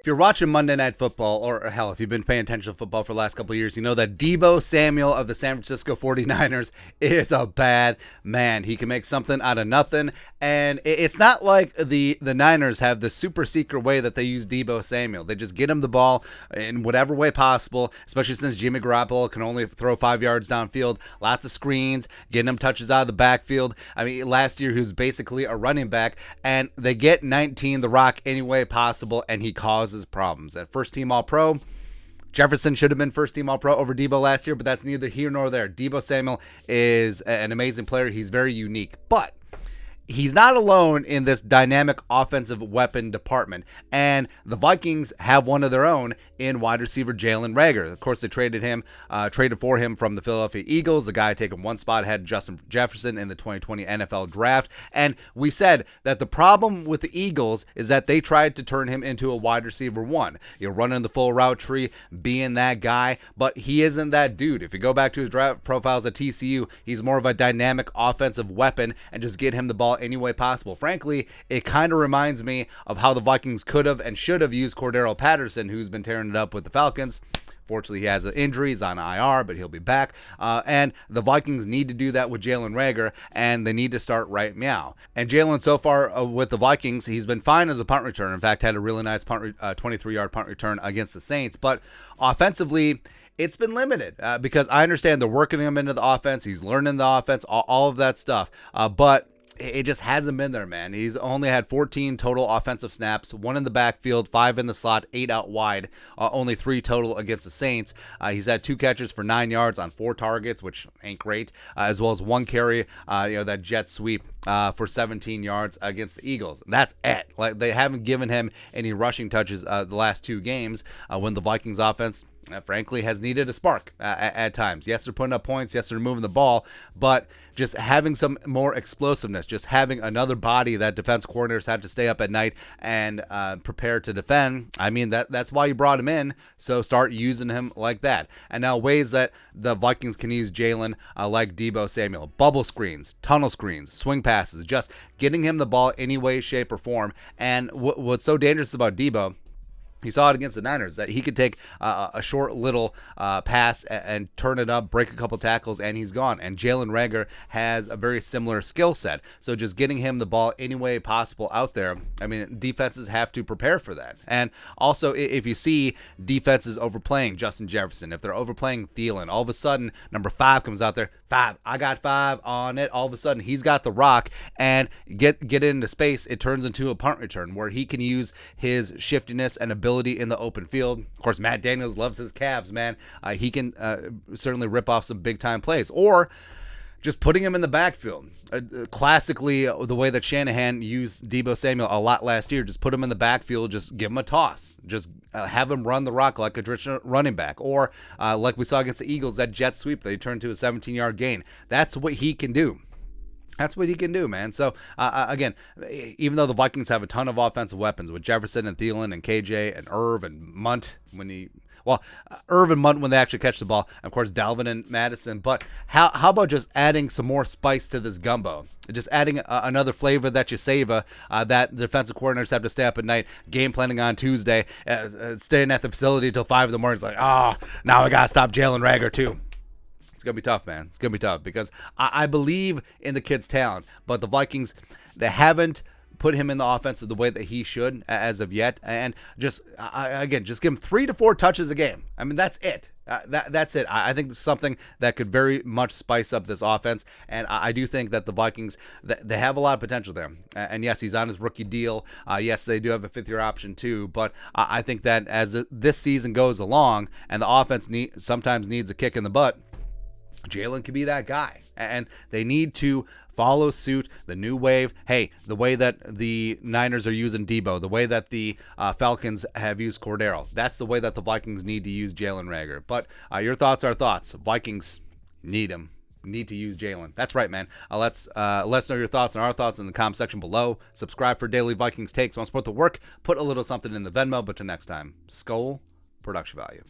If you're watching Monday Night Football, or hell, if you've been paying attention to football for the last couple of years, you know that Deebo Samuel of the San Francisco 49ers is a bad man. He can make something out of nothing, and it's not like the Niners have the super secret way that they use Deebo Samuel. They just get him the ball in whatever way possible, especially since Jimmy Garoppolo can only throw 5 yards downfield. Lots of screens, getting him touches out of the backfield. I mean, last year he was basically a running back, and they get 19 the rock any way possible, and he causes problems. At first team All-Pro, Jefferson should have been first team All-Pro over Deebo last year, but that's neither here nor there. Deebo Samuel is an amazing player. He's very unique, but he's not alone in this dynamic offensive weapon department, and the Vikings have one of their own in wide receiver Jalen Reagor. Of course, they traded for him from the Philadelphia Eagles, the guy taking one spot ahead of Justin Jefferson in the 2020 NFL Draft. And we said that the problem with the Eagles is that they tried to turn him into a wide receiver one. You're running the full route tree, being that guy, but he isn't that dude. If you go back to his draft profiles at TCU, he's more of a dynamic offensive weapon, and just get him the ball any way possible. Frankly, it kind of reminds me of how the Vikings could have and should have used Cordero Patterson, who's been tearing it up with the Falcons. Fortunately, he has an injury. He's on IR, but he'll be back. And the Vikings need to do that with Jalen Reagor, and they need to start right meow. And Jalen, so far with the Vikings, he's been fine as a punt returner. In fact, had a really nice 23-yard punt return against the Saints. But offensively, it's been limited because I understand they're working him into the offense. He's learning the offense, all of that stuff. But it just hasn't been there, man. He's only had 14 total offensive snaps, 1 in the backfield, 5 in the slot, 8 out wide, only 3 total against the Saints. He's had 2 catches for 9 yards on 4 targets, which ain't great, as well as 1 carry, that jet sweep for 17 yards against the Eagles. That's it. Like, they haven't given him any rushing touches the last 2 games when the Vikings offense frankly has needed a spark at times. Yes, they're putting up points. Yes, they're moving the ball, but just having some more explosiveness, just having another body that defense coordinators have to stay up at night and prepare to defend. I mean, that's why you brought him in, so start using him like that. And now ways that the Vikings can use Jalen like Deebo Samuel: bubble screens, tunnel screens, swing passes, just getting him the ball any way, shape, or form. And what's so dangerous about Deebo, you saw it against the Niners, that he could take a short little pass and turn it up, break a couple tackles, and he's gone. And Jalen Reagor has a very similar skill set. So just getting him the ball any way possible out there, I mean, defenses have to prepare for that. And also, if you see defenses overplaying Justin Jefferson, if they're overplaying Thielen, all of a sudden, number 5 comes out there, 5, I got 5 on it. All of a sudden, he's got the rock, and get it into space, it turns into a punt return where he can use his shiftiness and ability in the open field. Of course, Matt Daniels loves his calves, man. He can certainly rip off some big-time plays. Or just putting him in the backfield. Classically, the way that Shanahan used Deebo Samuel a lot last year, just put him in the backfield, just give him a toss. Just have him run the rock like a traditional running back. Or like we saw against the Eagles, that jet sweep, they turned to a 17-yard gain. That's what he can do. That's what he can do, man. So, again, even though the Vikings have a ton of offensive weapons with Jefferson and Thielen and KJ and Irv and Munt Irv and Munt when they actually catch the ball, and of course, Dalvin and Madison. But how about just adding some more spice to this gumbo? Just adding another flavor that you savor, that defensive coordinators have to stay up at night, game planning on Tuesday, staying at the facility until 5 in the morning. It's like, now I got to stop Jalen Reagor too. It's going to be tough, man. It's going to be tough because I believe in the kid's talent, but the Vikings, they haven't put him in the offense the way that he should as of yet. And just give him 3 to 4 touches a game. I mean, that's it. That's it. I think it's something that could very much spice up this offense, and I do think that the Vikings, they have a lot of potential there. And yes, he's on his rookie deal. Yes, they do have a 5th-year option too, but I think that as this season goes along and the offense sometimes needs a kick in the butt, Jalen could be that guy, and they need to follow suit, the new wave. Hey, the way that the Niners are using Deebo, the way that the Falcons have used Cordero, that's the way that the Vikings need to use Jalen Reagor. But your thoughts are thoughts. Vikings need him. Need to use Jalen. That's right, man. Let's know your thoughts and our thoughts in the comment section below. Subscribe for daily Vikings takes. Want to support the work? Put a little something in the Venmo. But till next time, Skull Production Value.